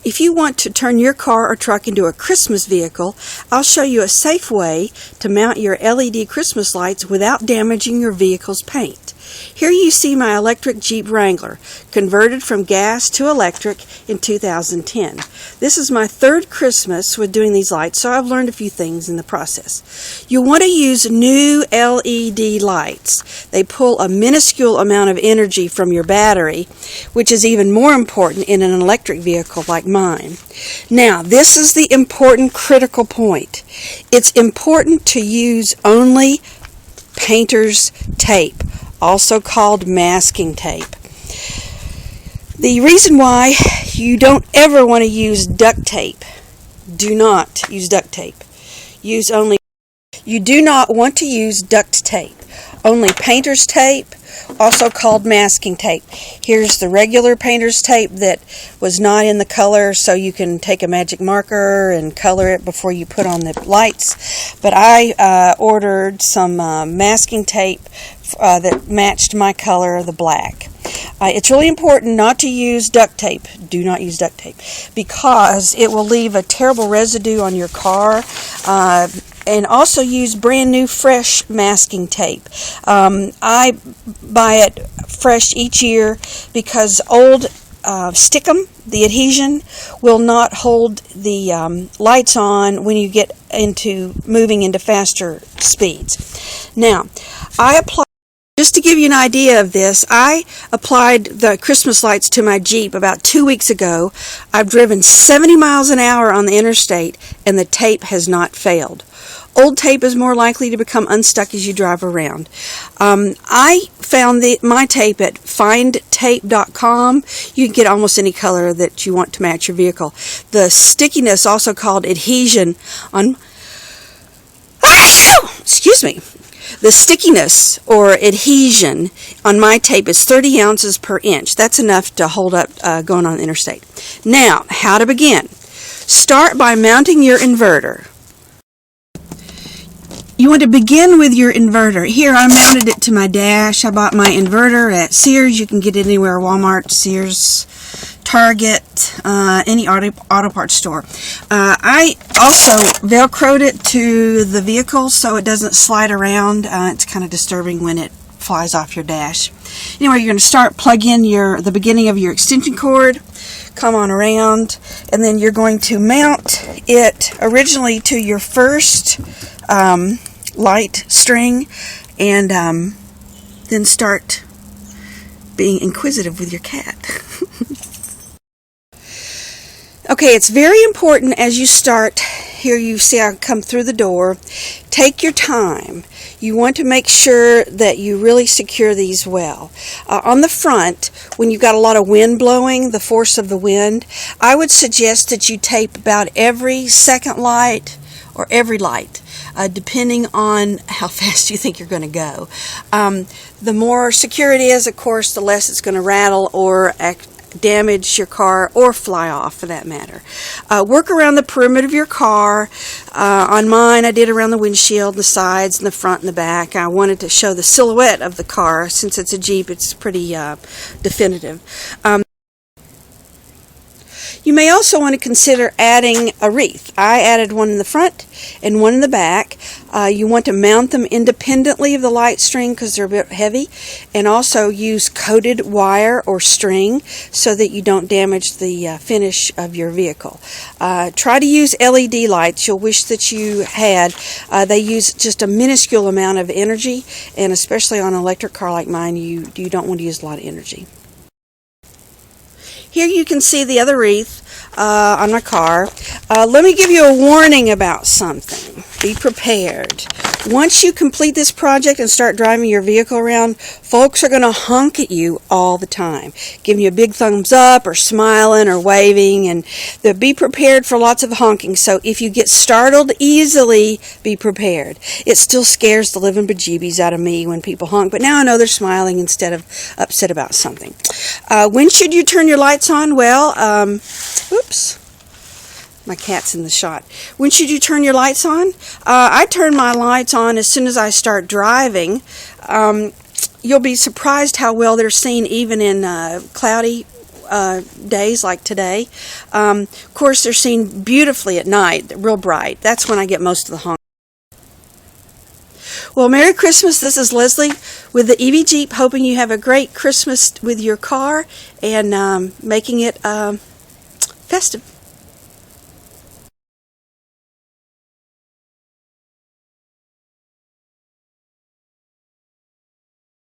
If you want to turn your car or truck into a Christmas vehicle, I'll show you a safe way to mount your LED Christmas lights without damaging your vehicle's paint. Here you see my electric Jeep Wrangler, converted from gas to electric in 2010. This is my third Christmas with doing these lights, so I've learned a few things in the process. You'll want to use new LED lights. They pull a minuscule amount of energy from your battery, which is even more important in an electric vehicle like mine. Now, this is the important critical point. It's important to use only painter's tape, also called masking tape. The reason why you don't ever want to use duct tape, do not use duct tape. You do not want to use duct tape. Only painter's tape, also called masking tape. Here's the regular painter's tape that was not in the color, so you can take a magic marker and color it before you put on the lights. But I ordered some masking tape that matched my color, the black. It's really important not to use duct tape. Do not use duct tape, because it will leave a terrible residue on your car. And also use brand new fresh masking tape. I buy it fresh each year because old Stickum, the adhesion, will not hold the lights on when you get into moving into faster speeds. Now, just to give you an idea of this, I applied the Christmas lights to my Jeep about 2 weeks ago. I've driven 70 miles an hour on the interstate, and the tape has not failed. Old tape is more likely to become unstuck as you drive around. I found my tape at findtape.com. You can get almost any color that you want to match your vehicle. The stickiness, also called adhesion on... Excuse me. The stickiness or adhesion on my tape is 30 ounces per inch. That's enough to hold up going on the interstate. Now, how to begin. Start by mounting your inverter. You want to begin with your inverter. Here, I mounted it to my dash. I bought my inverter at Sears. You can get it anywhere, Walmart, Sears, Target, any auto parts store. I also Velcroed it to the vehicle so it doesn't slide around. It's kind of disturbing when it flies off your dash. Anyway, you're going to start, plug in the beginning of your extension cord, come on around, and then you're going to mount it originally to your first light string, and then start being inquisitive with your cat. Okay, it's very important as you start. Here you see I come through the door. Take your time. You want to make sure that you really secure these well. On the front, when you've got a lot of wind blowing, the force of the wind, I would suggest that you tape about every second light or every light, depending on how fast you think you're going to go. The more secure it is, of course, the less it's going to rattle or damage your car or fly off, for that matter. Work around the perimeter of your car. On mine, I did around the windshield, the sides, and the front and the back. I wanted to show the silhouette of the car. Since it's a Jeep, it's pretty definitive. You may also want to consider adding a wreath. I added one in the front and one in the back. You want to mount them independently of the light string because they're a bit heavy, and also use coated wire or string so that you don't damage the finish of your vehicle. Try to use LED lights. You'll wish that you had. They use just a minuscule amount of energy, and especially on an electric car like mine, you don't want to use a lot of energy. Here you can see the other wreath on my car. Let me give you a warning about something. Be prepared. Once you complete this project and start driving your vehicle around, folks are going to honk at you all the time, giving you a big thumbs up or smiling or waving, and be prepared for lots of honking. So if you get startled easily, be prepared. It still scares the living bejeebies out of me when people honk, but now I know they're smiling instead of upset about something. When should you turn your lights on? Well, oops. My cat's in the shot. When should you turn your lights on? I turn my lights on as soon as I start driving. You'll be surprised how well they're seen even in cloudy days like today. Of course, they're seen beautifully at night, real bright. That's when I get most of the honk. Well, Merry Christmas. This is Leslie with the EV Jeep, hoping you have a great Christmas with your car and making it festive.